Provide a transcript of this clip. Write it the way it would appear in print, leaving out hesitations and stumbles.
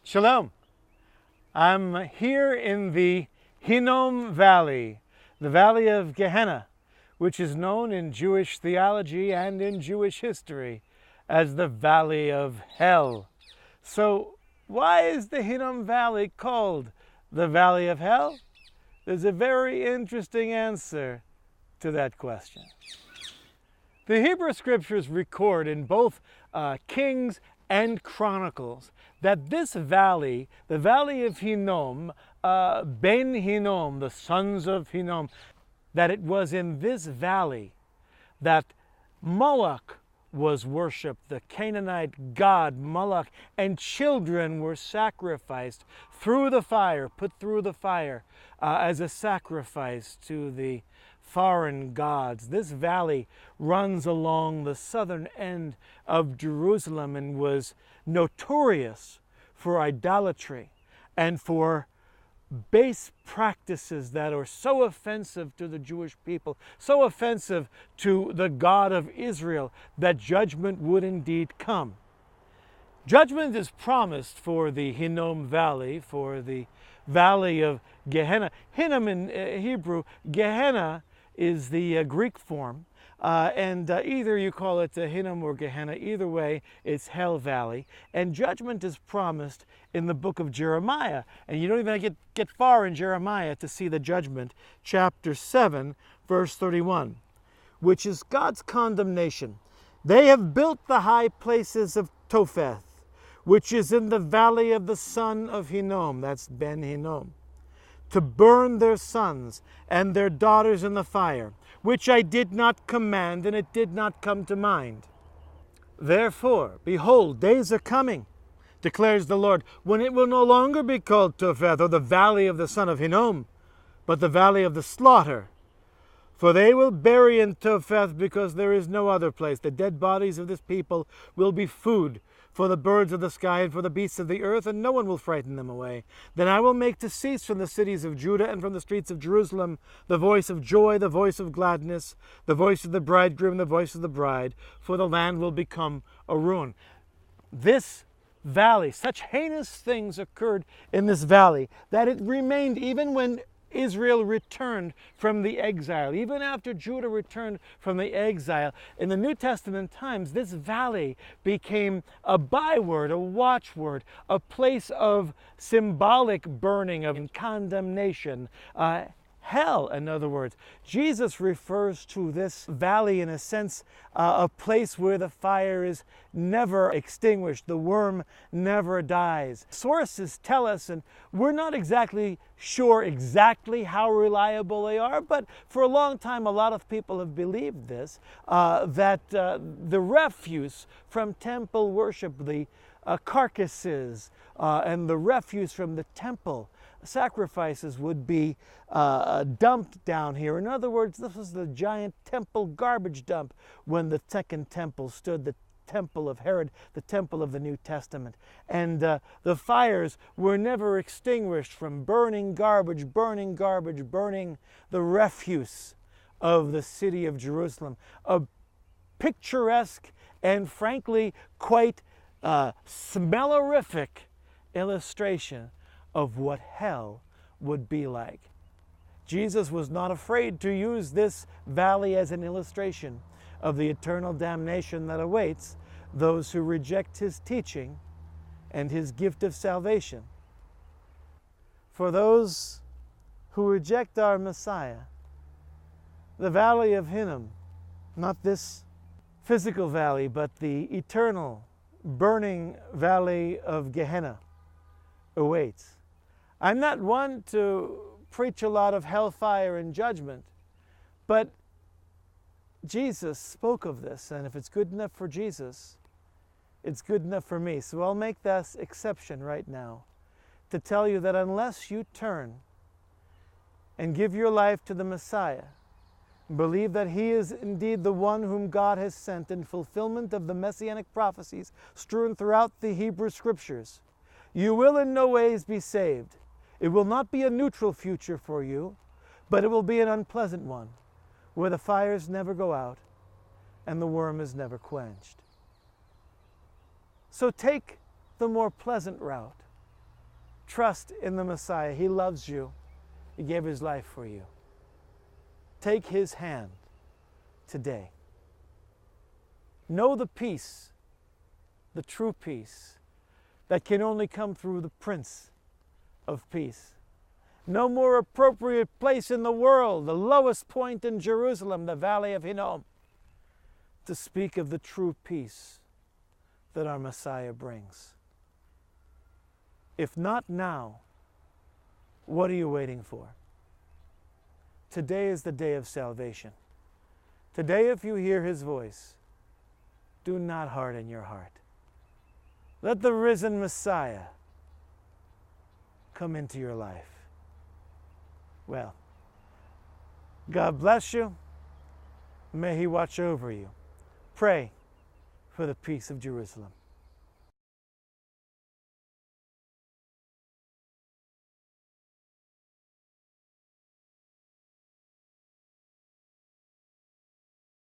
Shalom. I'm here in the Hinnom Valley, the Valley of Gehenna, which is known in Jewish theology and in Jewish history as the Valley of Hell. So why is the Hinnom Valley called the Valley of Hell? There's a very interesting answer to that question. The Hebrew Scriptures record in both Kings and Chronicles that this valley, the Valley of Hinnom, Ben Hinnom, the sons of Hinnom, that it was in this valley that Moloch was worshipped, the Canaanite god Moloch, and children were sacrificed through the fire, put through the fire as a sacrifice to the foreign gods. This valley runs along the southern end of Jerusalem and was notorious for idolatry and for base practices that are so offensive to the Jewish people, so offensive to the God of Israel, that judgment would indeed come. Judgment is promised for the Hinnom Valley, for the Valley of Gehenna. Hinnom in Hebrew, Gehenna is the Greek form, and either you call it Hinnom or Gehenna, either way it's Hell Valley, and judgment is promised in the book of Jeremiah, and you don't even get far in Jeremiah to see the judgment, chapter 7, verse 31, which is God's condemnation. They have built the high places of Topheth, which is in the valley of the son of Hinnom, that's Ben Hinnom, to burn their sons and their daughters in the fire, which I did not command, and it did not come to mind. Therefore, behold, days are coming, declares the Lord, when it will no longer be called Topheth, or the valley of the son of Hinnom, but the valley of the slaughter. For they will bury in Topheth, because there is no other place. The dead bodies of this people will be food for the birds of the sky and for the beasts of the earth, and no one will frighten them away. Then I will make to cease from the cities of Judah and from the streets of Jerusalem the voice of joy, the voice of gladness, the voice of the bridegroom, the voice of the bride, for the land will become a ruin. This valley, such heinous things occurred in this valley that it remained even when Israel returned from the exile. Even after Judah returned from the exile, in the New Testament times, this valley became a byword, a watchword, a place of symbolic burning, of condemnation. Hell, in other words. Jesus refers to this valley, in a sense, a place where the fire is never extinguished, the worm never dies. Sources tell us, and we're not exactly sure exactly how reliable they are, but for a long time a lot of people have believed this, that the refuse from temple worship, the carcasses and the refuse from the temple sacrifices would be dumped down here. In other words, this was the giant temple garbage dump when the second temple stood, the temple of Herod, the temple of the New Testament. And the fires were never extinguished from burning garbage, burning the refuse of the city of Jerusalem. A picturesque and frankly quite smellerific illustration of what hell would be like. Jesus was not afraid to use this valley as an illustration of the eternal damnation that awaits those who reject his teaching and his gift of salvation. For those who reject our Messiah, the valley of Hinnom, not this physical valley, but the eternal burning valley of Gehenna, awaits. I'm not one to preach a lot of hellfire and judgment, but Jesus spoke of this, and if it's good enough for Jesus, it's good enough for me. So I'll make this exception right now to tell you that unless you turn and give your life to the Messiah, believe that he is indeed the one whom God has sent in fulfillment of the Messianic prophecies strewn throughout the Hebrew Scriptures, you will in no ways be saved. It will not be a neutral future for you, but it will be an unpleasant one, where the fires never go out and the worm is never quenched. So take the more pleasant route Trust in the Messiah. He loves you. He gave his life for you. Take his hand today. Know the peace, the true peace, that can only come through the Prince of Peace. No more appropriate place in the world, the lowest point in Jerusalem, the valley of Hinnom, to speak of the true peace that our Messiah brings. If not now, what are you waiting for? Today is the day of salvation. Today, if you hear his voice, do not harden your heart. Let the risen Messiah come into your life. Well, God bless you. May he watch over you. Pray for the peace of Jerusalem.